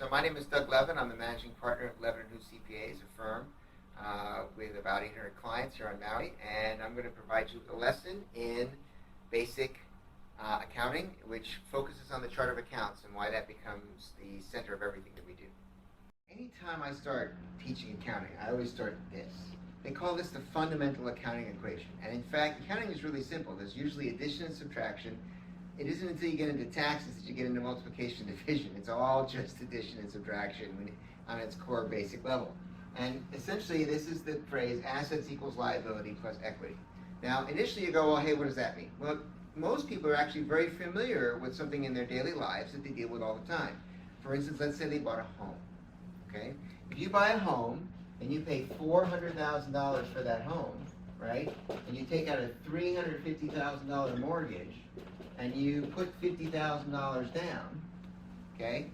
So my name is Doug Levin. I'm the managing partner of Levin & Who CPAs, a firm with about 800 clients here on Maui, and I'm going to provide you with a lesson in basic accounting, which focuses on the chart of accounts and why that becomes the center of everything that we do. Anytime I start teaching accounting, I always start this. They call this the fundamental accounting equation. And in fact, accounting is really simple. There's usually addition and subtraction. It isn't until you get into taxes that you get into multiplication and division. It's all just addition and subtraction on its core basic level. And essentially, this is the phrase assets equals liability plus equity. Now, initially you go, well, hey, what does that mean? Well, most people are actually very familiar with something in their daily lives that they deal with all the time. For instance, let's say they bought a home. Okay? If you buy a home and you pay $400,000 for that home, right? And you take out a $350,000 mortgage, and you put $50,000 down, okay,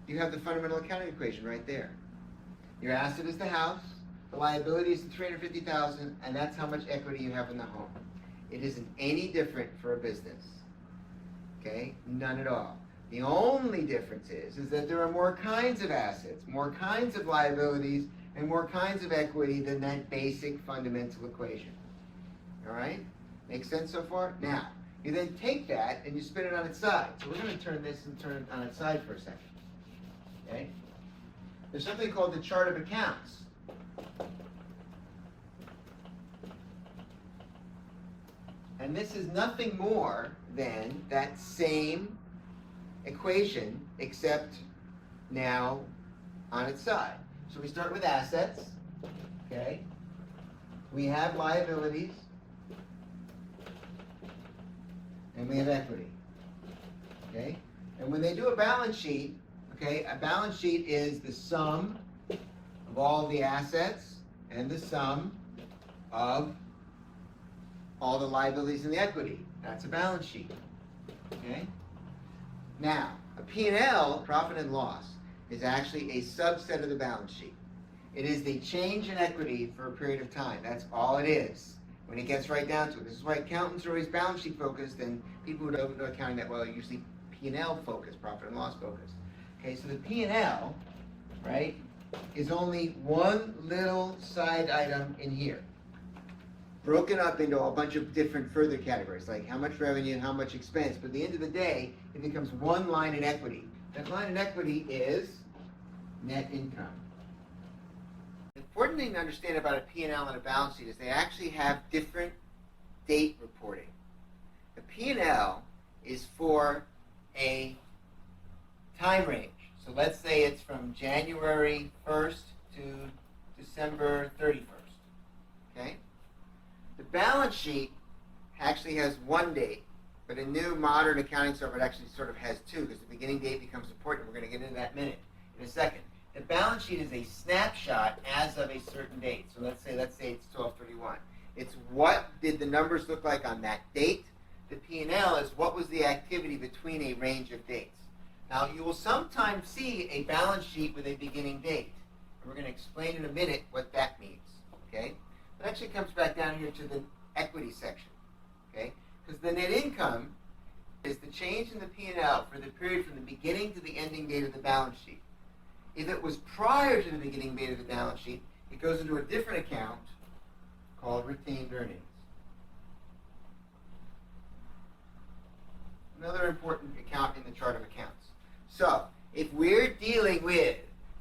you have the fundamental accounting equation right there. Your asset is the house, the liability is the $350,000, and that's how much equity you have in the home. It isn't any different for a business, okay? None at all. The only difference is that there are more kinds of assets, more kinds of liabilities, and more kinds of equity than that basic fundamental equation. All right? Make sense so far? Now, you then take that and you spin it on its side. So we're going to turn this and turn it on its side for a second. Okay? There's something called the chart of accounts. And this is nothing more than that same equation, except now on its side. So we start with assets. Okay? We have liabilities. And we have equity, okay? And when they do a balance sheet, okay, a balance sheet is the sum of all the assets and the sum of all the liabilities and the equity. That's a balance sheet, okay? Now, a P&L, profit and loss, is actually a subset of the balance sheet. It is the change in equity for a period of time. That's all it is. When it gets right down to it. This is why accountants are always balance sheet focused, and people who don't know accounting that well are usually P&L focused, profit and loss focused. Okay, so the P&L, right, is only one little side item in here, broken up into a bunch of different further categories, like how much revenue, how much expense. But at the end of the day, it becomes one line in equity. That line in equity is net income. The important thing to understand about a P&L and a balance sheet is they actually have different date reporting. The P&L is for a time range. So let's say it's from January 1st to December 31st. Okay? The balance sheet actually has one date, but a new modern accounting software actually sort of has two, because the beginning date becomes important. We're going to get into that in a second. The balance sheet is a snapshot as of a certain date. So let's say it's 12/31. It's what did the numbers look like on that date. The P&L is what was the activity between a range of dates. Now, you will sometimes see a balance sheet with a beginning date. And we're going to explain in a minute what that means. Okay? It actually comes back down here to the equity section. Okay? Because the net income is the change in the P&L for the period from the beginning to the ending date of the balance sheet. If it was prior to the beginning date of the balance sheet, it goes into a different account called retained earnings. Another important account in the chart of accounts. So, if we're dealing with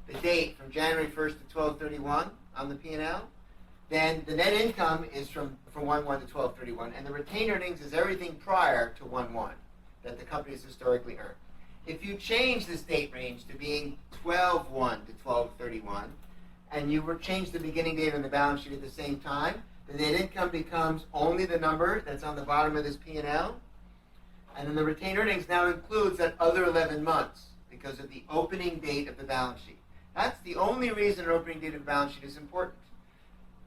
the date from January 1st to 12/31 on the P&L, then the net income is from 1/1 to 12/31, and the retained earnings is everything prior to 1/1 that the company has historically earned. If you change this date range to being 12/1 to 12/31, and you change the beginning date on the balance sheet at the same time, the net income becomes only the number that's on the bottom of this P&L, and then the retained earnings now includes that other 11 months because of the opening date of the balance sheet. That's the only reason an opening date of the balance sheet is important.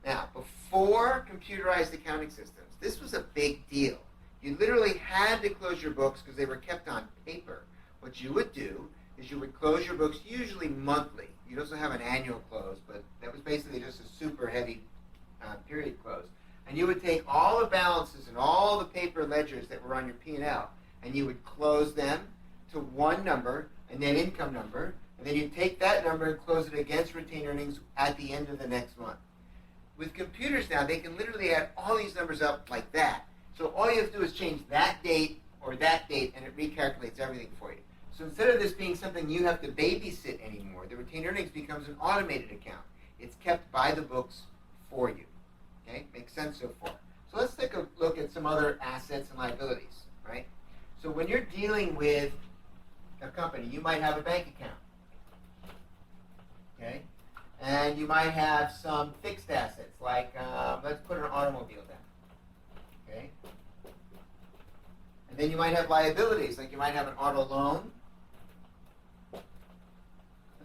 Now, before computerized accounting systems, this was a big deal. You literally had to close your books because they were kept on paper. What you would do is you would close your books usually monthly. You'd also have an annual close, but that was basically just a super heavy period close. And you would take all the balances and all the paper ledgers that were on your P&L, and you would close them to one number, a net income number, And then you take that number and close it against retained earnings at the end of the next month. With computers now, they can literally add all these numbers up like that. So all you have to do is change that date or that date, and it recalculates everything for you. So instead of this being something you have to babysit anymore, the retained earnings becomes an automated account. It's kept by the books for you. Okay, makes sense so far. So let's take a look at some other assets and liabilities, right? So when you're dealing with a company, you might have a bank account, okay? And you might have some fixed assets, like let's put an automobile down, okay? And then you might have liabilities, like you might have an auto loan. And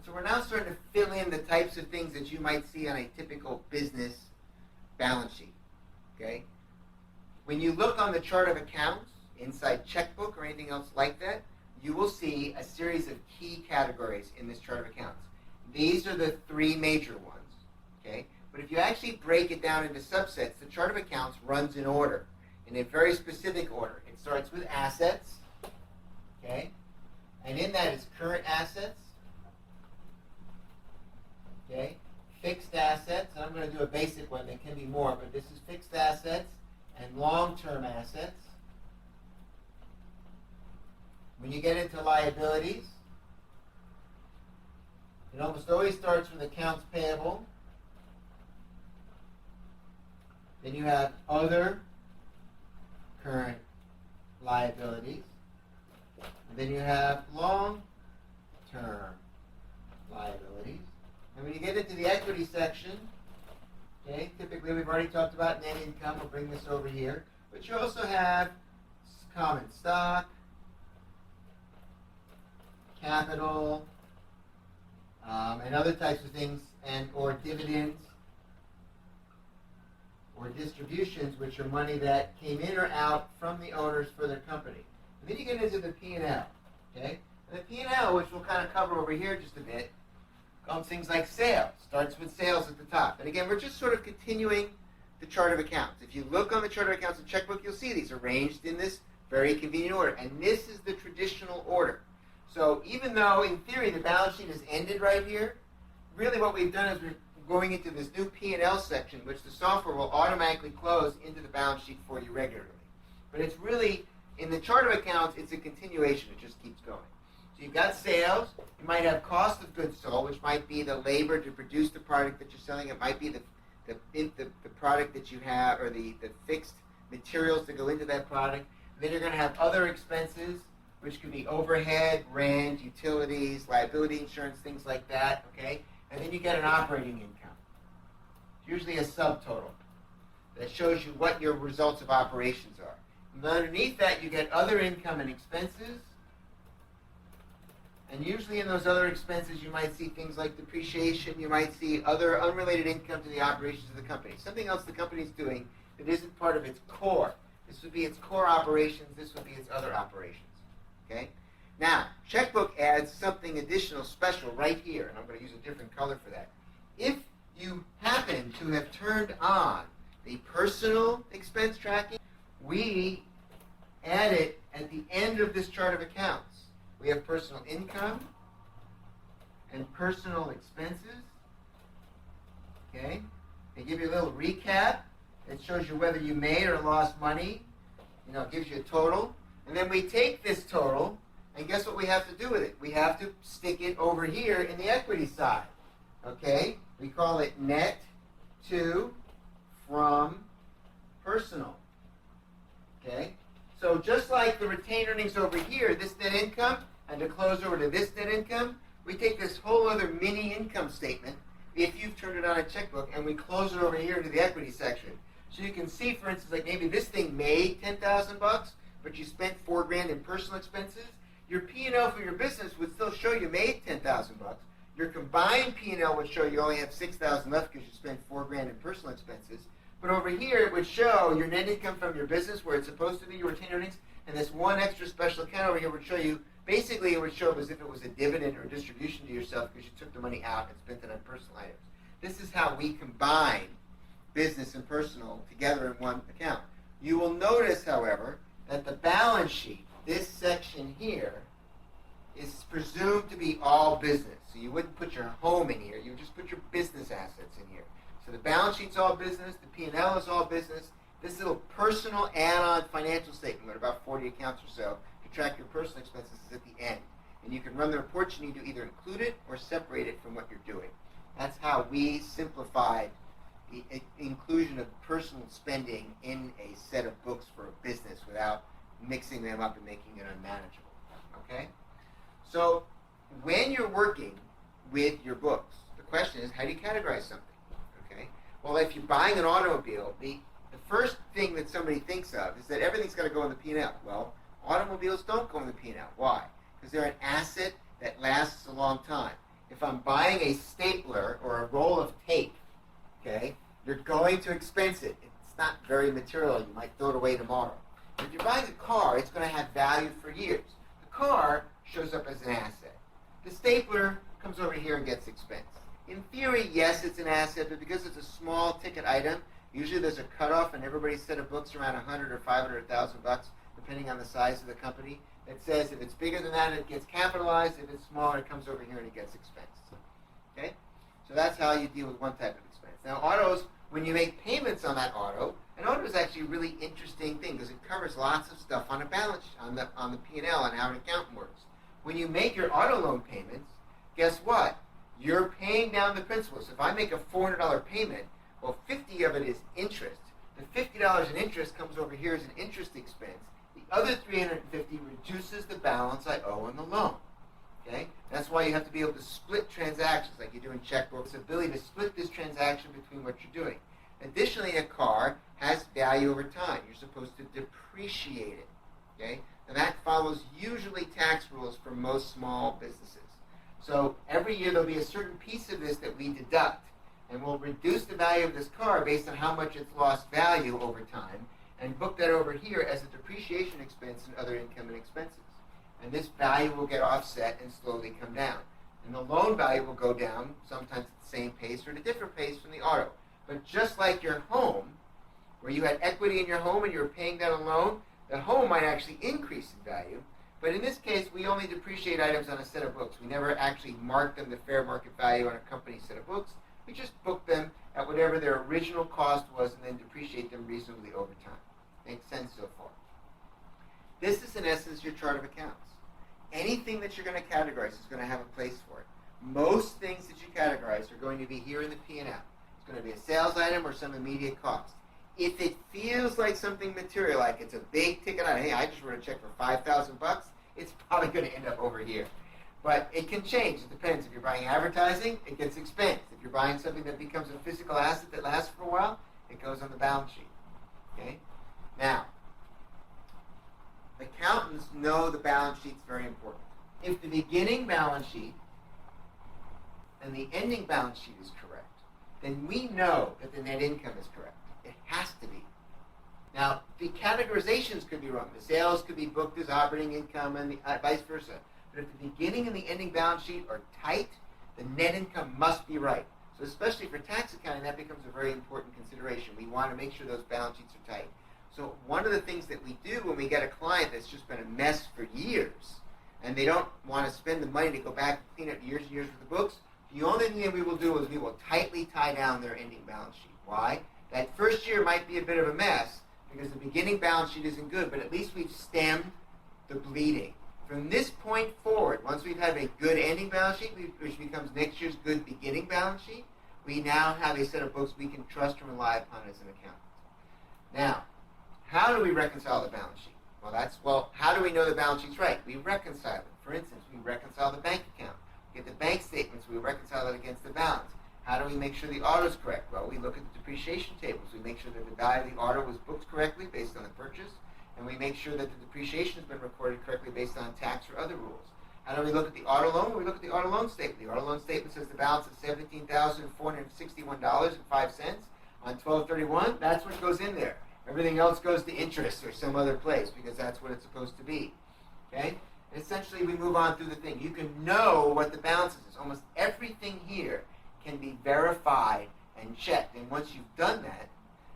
so we're now starting to fill in the types of things that you might see on a typical business balance sheet, okay? When you look on the chart of accounts, inside Cheqbook or anything else like that, you will see a series of key categories in this chart of accounts. These are the three major ones, okay? But if you actually break it down into subsets, the chart of accounts runs in order, in a very specific order. It starts with assets, okay? And in that is current assets, okay? Fixed assets, and I'm going to do a basic one, there can be more, but this is fixed assets and long-term assets. When you get into liabilities, it almost always starts with accounts payable. Then you have other current liabilities. And then you have long-term liabilities. And when you get into the equity section, okay, typically we've already talked about net income. We'll bring this over here. But you also have common stock, capital, and other types of things, and or dividends or distributions, which are money that came in or out from the owners for their company. And then you get into the P&L, okay? And the P&L, which we'll kind of cover over here just a bit, comes things like sales. Starts with sales at the top. And again, we're just sort of continuing the chart of accounts. If you look on the chart of accounts in Cheqbook, you'll see these arranged in this very convenient order. And this is the traditional order. So even though, in theory, the balance sheet has ended right here, really what we've done is we're going into this new P&L section, which the software will automatically close into the balance sheet for you regularly. But it's really, in the chart of accounts, it's a continuation. It just keeps going. So you've got sales. You might have cost of goods sold, which might be the labor to produce the product that you're selling. It might be the product that you have, or the fixed materials that go into that product. And then you're going to have other expenses, which could be overhead, rent, utilities, liability insurance, things like that, okay? And then you get an operating income. It's usually a subtotal that shows you what your results of operations are. And underneath that, you get other income and expenses. And usually in those other expenses, you might see things like depreciation. You might see other unrelated income to the operations of the company. Something else the company's doing that isn't part of its core. This would be its core operations. This would be its other operations. Okay? Now, Cheqbook adds something additional special right here, and I'm going to use a different color for that. If you happen to have turned on the personal expense tracking, we add it at the end of this chart of accounts. We have personal income and personal expenses. Okay? They give you a little recap. It shows you whether you made or lost money. You know, it gives you a total. And then we take this total, and guess what we have to do with it? We have to stick it over here in the equity side. Okay? We call it net to from personal. Okay? So just like the retained earnings over here, this net income, and to close over to this net income, we take this whole other mini income statement, if you've turned it on a Cheqbook, and we close it over here into the equity section. So you can see, for instance, like maybe this thing made $10,000, but you spent $4,000 in personal expenses. Your P&L for your business would still show you made $10,000. Your combined P&L would show you only have $6,000 left because you spent $4,000 in personal expenses. But over here, it would show your net income from your business, where it's supposed to be your retained earnings, and this one extra special account over here would show you, basically it would show up as if it was a dividend or a distribution to yourself because you took the money out and spent it on personal items. This is how we combine business and personal together in one account. You will notice, however, that the balance sheet, this section here, is presumed to be all business. So you wouldn't put your home in here. You would just put your business assets in here. So the balance sheet's all business. The P&L is all business. This little personal add-on financial statement with about 40 accounts or so to track your personal expenses is at the end. And you can run the reports you need to either include it or separate it from what you're doing. That's how we simplified the inclusion of personal spending in a set of books for a business without mixing them up and making it unmanageable. Okay? So when you're working with your books, the question is, how do you categorize something? Okay? Well, if you're buying an automobile, the first thing that somebody thinks of is that everything's got to go in the P&L. Well, automobiles don't go in the P&L. Why? Because they're an asset that lasts a long time. If I'm buying a stapler or a roll of tape, okay, you're going to expense it. It's not very material. You might throw it away tomorrow. If you're buying a car, it's going to have value for years. The car shows up as an asset. The stapler comes over here and gets expensed. In theory, yes, it's an asset, but because it's a small ticket item, usually there's a cutoff in everybody's set of books around 100 or 500,000 bucks, depending on the size of the company, that says if it's bigger than that, it gets capitalized. If it's smaller, it comes over here and it gets expensed. Okay? So that's how you deal with one type of expense. Now, autos, when you make payments on that auto, an auto is actually a really interesting thing because it covers lots of stuff on a balance on the P&L and how an accountant works. When you make your auto loan payments, guess what? You're paying down the principal. So if I make a $400 payment, well, 50 of it is interest. The $50 in interest comes over here as an interest expense. The other $350 reduces the balance I owe on the loan. Okay? That's why you have to be able to split transactions like you do in Cheqbook. It's the ability to split this transaction between what you're doing. Additionally, a car has value over time. You're supposed to depreciate it. Okay? And that follows usually tax rules for most small businesses. So every year there'll be a certain piece of this that we deduct. And we'll reduce the value of this car based on how much it's lost value over time and book that over here as a depreciation expense and other income and expenses. And this value will get offset and slowly come down. And the loan value will go down, sometimes at the same pace or at a different pace from the auto. But just like your home, where you had equity in your home and you were paying down a loan, the home might actually increase in value. But in this case, we only depreciate items on a set of books. We never actually mark them to fair market value on a company set of books. We just book them at whatever their original cost was and then depreciate them reasonably over time. Makes sense so far? This is, in essence, your chart of accounts. Anything that you're going to categorize is going to have a place for it. Most things that you categorize are going to be here in the P&L. It's going to be a sales item or some immediate cost. If it feels like something material, like it's a big ticket item, hey, I just wrote a check for $5,000, it's probably going to end up over here. But it can change. It depends. If you're buying advertising, it gets expensed. If you're buying something that becomes a physical asset that lasts for a while, it goes on the balance sheet. Okay? Now, accountants know the balance sheet's very important. If the beginning balance sheet and the ending balance sheet is correct, then we know that the net income is correct. It has to be. Now, the categorizations could be wrong. The sales could be booked as operating income and the, vice versa. But if the beginning and the ending balance sheet are tight, the net income must be right. So especially for tax accounting, that becomes a very important consideration. We want to make sure those balance sheets are tight. So one of the things that we do when we get a client that's just been a mess for years, and they don't want to spend the money to go back and clean up years and years worth of books, the only thing that we will do is we will tightly tie down their ending balance sheet. Why? That first year might be a bit of a mess because the beginning balance sheet isn't good, but at least we've stemmed the bleeding. From this point forward, once we've had a good ending balance sheet, which becomes next year's good beginning balance sheet, we now have a set of books we can trust and rely upon as an accountant. Now, how do we reconcile the balance sheet? Well, how do we know the balance sheet's right? We reconcile it. For instance, we reconcile the bank account. We get the bank statements, we reconcile it against the balance. How do we make sure the auto's correct? Well, we look at the depreciation tables. We make sure that the value of the auto was booked correctly based on the purchase, and we make sure that the depreciation has been recorded correctly based on tax or other rules. How do we look at the auto loan? We look at the auto loan statement. The auto loan statement says the balance is $17,461.05 on 12/31. That's what goes in there. Everything else goes to interest or some other place because that's what it's supposed to be. Okay? And essentially, we move on through the thing. You can know what the balance is. Almost everything here can be verified and checked. And once you've done that,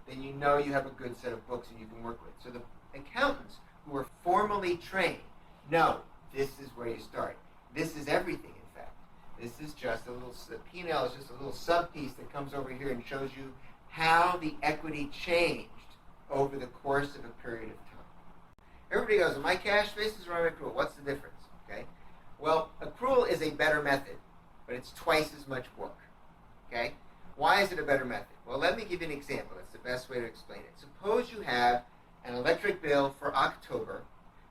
then you know you have a good set of books and you can work with. So the accountants who are formally trained know this is where you start. This is everything, in fact. This is just a little, the P&L is just a little sub-piece that comes over here and shows you how the equity changed over the course of a period of time. Everybody goes, am I cash basis or am I accrual? What's the difference? Okay. Well, accrual is a better method, but it's twice as much work. Okay. Why is it a better method? Well, let me give you an example. That's the best way to explain it. Suppose you have an electric bill for October,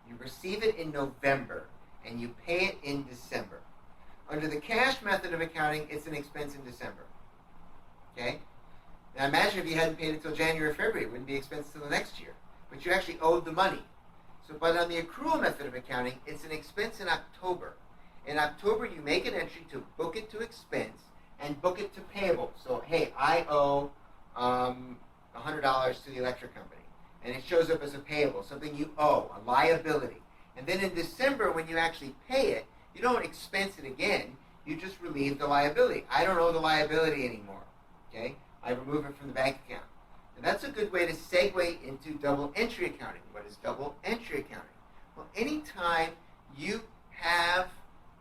you receive it in November, and you pay it in December. Under the cash method of accounting, it's an expense in December. Okay? Now imagine if you hadn't paid it until January or February, it wouldn't be expense until the next year. But you actually owed the money. But on the accrual method of accounting, it's an expense in October. In October, you make an entry to book it to expense and book it to payable. So, hey, I owe $100 to the electric company. And it shows up as a payable, something you owe, a liability. And then in December, when you actually pay it, you don't expense it again. You just relieve the liability. I don't owe the liability anymore. Okay? I remove it from the bank account. And that's a good way to segue into double entry accounting. What is double entry accounting? Well, anytime you have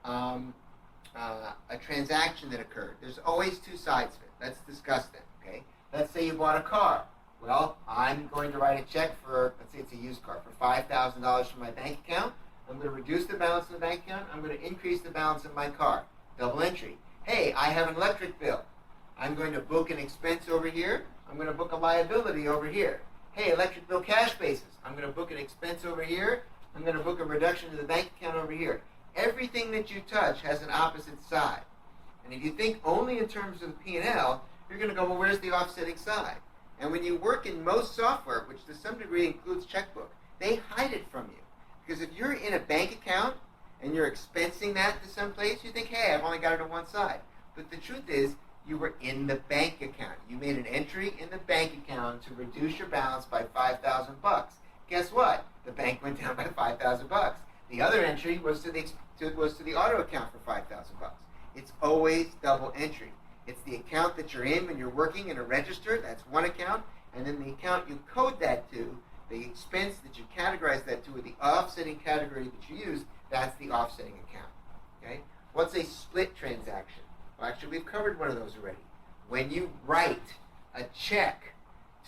a transaction that occurred, there's always two sides of it. Let's discuss that. Okay? Let's say you bought a car. Well, I'm going to write a check for, let's say it's a used car, for $5,000 from my bank account. I'm going to reduce the balance in the bank account. I'm going to increase the balance in my car. Double entry. Hey, I have an electric bill. I'm going to book an expense over here. I'm going to book a liability over here. Hey, electric bill cash basis. I'm going to book an expense over here. I'm going to book a reduction to the bank account over here. Everything that you touch has an opposite side. And if you think only in terms of the P&L, you're going to go, well, where's the offsetting side? And when you work in most software, which to some degree includes Cheqbook, they hide it from you. Because if you're in a bank account and you're expensing that to some place, you think, hey, I've only got it on one side. But the truth is, you were in the bank account. You made an entry in the bank account to reduce your balance by $5,000. Guess what? The bank went down by $5,000. The other entry was to the auto account for $5,000. It's always double entry. It's the account that you're in when you're working in a register. That's one account. And then the account you code that to, the expense that you categorize that to, or the offsetting category that you use, that's the offsetting account. Okay? What's a split transaction? Well, actually, we've covered one of those already. When you write a check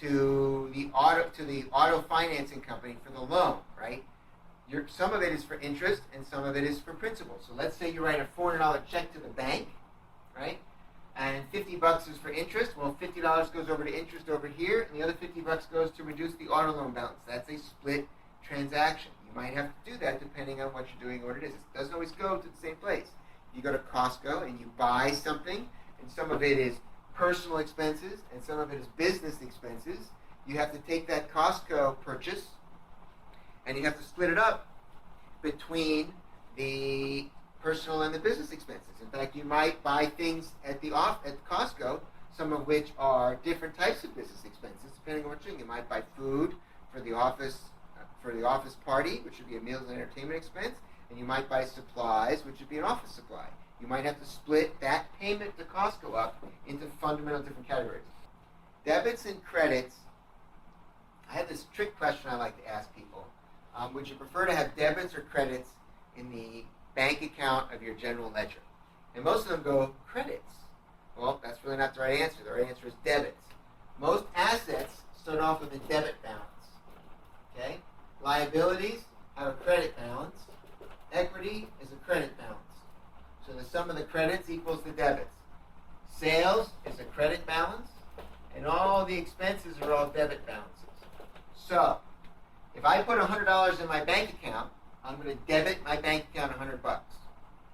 to the auto financing company for the loan, right? Some of it is for interest and some of it is for principal. So let's say you write a $400 check to the bank, right? And $50 is for interest. Well, $50 goes over to interest over here, and the other $50 goes to reduce the auto loan balance. That's a split transaction. You might have to do that depending on what you're doing or what it is. It doesn't always go to the same place. You go to Costco and you buy something, and some of it is personal expenses and some of it is business expenses. You have to take that Costco purchase and you have to split it up between the personal and the business expenses. In fact, you might buy things at Costco, some of which are different types of business expenses, depending on what you're doing. You might buy food for the office party, which would be a meals and entertainment expense, and you might buy supplies, which would be an office supply. You might have to split that payment to Costco up into fundamental different categories. Debits and credits. I have this trick question I like to ask people. Would you prefer to have debits or credits in the bank account of your general ledger? And most of them go credits. Well, that's really not the right answer. The right answer is debits. Most assets start off with a debit balance. Okay? Liabilities have a credit balance. Equity is a credit balance. So the sum of the credits equals the debits. Sales is a credit balance, and all the expenses are all debit balances. So, if I put $100 in my bank account, I'm going to debit my bank account $100.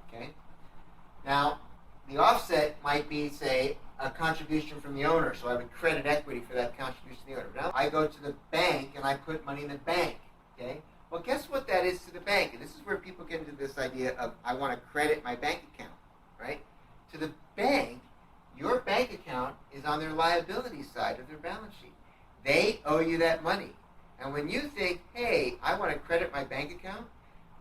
Okay? Now, the offset might be, say, a contribution from the owner, so I would credit equity for that contribution to the owner. Now, I go to the bank and I put money in the bank. Okay? Well, guess what that is to the bank? And this is where people get into this idea of, I want to credit my bank account, right? To the bank, your bank account is on their liability side of their balance sheet. They owe you that money. And when you think, hey, I want to credit my bank account,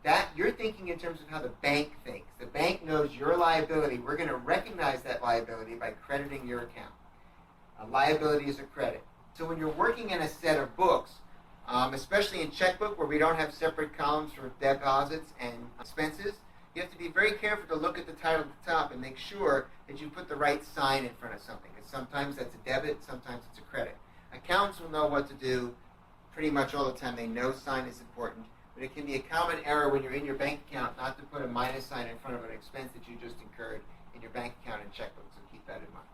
that you're thinking in terms of how the bank thinks. The bank knows your liability. We're going to recognize that liability by crediting your account. A liability is a credit. So when you're working in a set of books, especially in Cheqbook where we don't have separate columns for deposits and expenses, you have to be very careful to look at the title at the top and make sure that you put the right sign in front of something. Because sometimes that's a debit, sometimes it's a credit. Accountants will know what to do pretty much all the time. They know sign is important. But it can be a common error when you're in your bank account not to put a minus sign in front of an expense that you just incurred in your bank account and checkbook. So keep that in mind.